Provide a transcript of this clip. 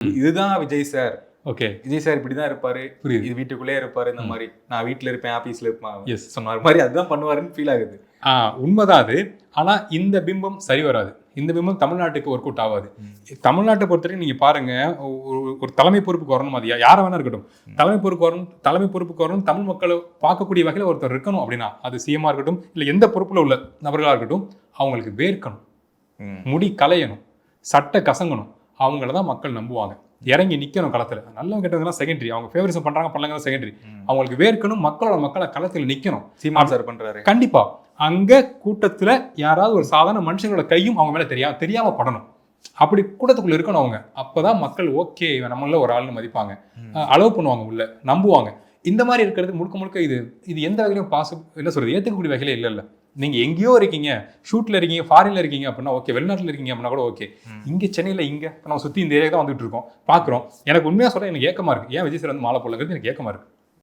இதுதான் Vijay sir. Okay, Vijay sir இப்படிதான் இருப்பாரு, புரியுது. இது வீட்டுக்குள்ளே இருப்பாரு, இந்த மாதிரி நான் வீட்டுல இருப்பேன் ஆபீஸ்ல இருப்பேன் Yes. சொன்னார் மாதிரி அதுதான் பண்ணுவாருன்னு ஃபீல் ஆகுது. உண்மைதான் அது. ஆனா இந்த பிம்பம் சரி வராது. இந்த பிம்பம் தமிழ்நாட்டுக்கு ஒர்க் அவுட் ஆகாது. தமிழ்நாட்டை பொறுத்தவரைக்கும் நீங்க பாருங்க, ஒரு தலைமை பொறுப்புக்கு வரணும், அது யாரை வேணா இருக்கட்டும், தலைமை பொறுப்புக்கு வரணும் தமிழ் மக்களை பார்க்கக்கூடிய வகையில் ஒருத்தர் இருக்கணும் அப்படின்னா, அது சிஎம்மா இருக்கட்டும் இல்லை எந்த பொறுப்புல உள்ள நபர்களாக இருக்கட்டும், அவங்களுக்கு வேர்க்கணும், முடி களையணும், சட்டை கசங்கணும், அவங்கள தான் மக்கள் நம்புவாங்க. இறங்கி நிற்கணும் களத்தில். நல்லவங்க கெட்டவங்கலாம் செகண்டரி, அவங்க ஃபேவரிசம் பண்ணுறாங்க பண்ணலங்க செகண்டரி. அவங்களுக்கு வேர்க்கணும், மக்களை களத்தில் நிற்கணும். சீமான் சார் பண்றாரு. கண்டிப்பா அங்கே கூட்டத்தில் யாராவது ஒரு சாதாரண மனுஷங்களோட கையும் அவங்க மேலே தெரியாமல் படணும். அப்படி கூட்டத்துக்குள்ள இருக்கணும் அவங்க. அப்போதான் மக்கள் ஓகே நம்மள ஒரு ஆள்னு மதிப்பாங்க, அலோவ் பண்ணுவாங்க, உள்ள நம்புவாங்க. இந்த மாதிரி இருக்கிறது முழுக்க இது எந்த வகையிலும் என்ன சொல்றது, ஏற்றுக்கக்கூடிய வகையிலே இல்லை. நீங்க எங்கேயோ இருக்கீங்க, ஷூட்ல இருக்கீங்க, ஃபாரின்ல இருக்கீங்க அப்படின்னா ஓகே, வெளிநாட்டில் இருக்கீங்க அப்படின்னா கூட ஓகே. இங்கே சென்னையில் நம்ம சுற்றி இந்த ஏரியா தான் வந்துட்டு இருக்கோம், பார்க்குறோம். எனக்கு உண்மையாக சொல்ல எனக்கு ஏக்கமா இருக்கு, ஏன் விஜய் சார் வந்து மாலை போடலங்கிறது எனக்கு ஏக்கமா இருக்கு.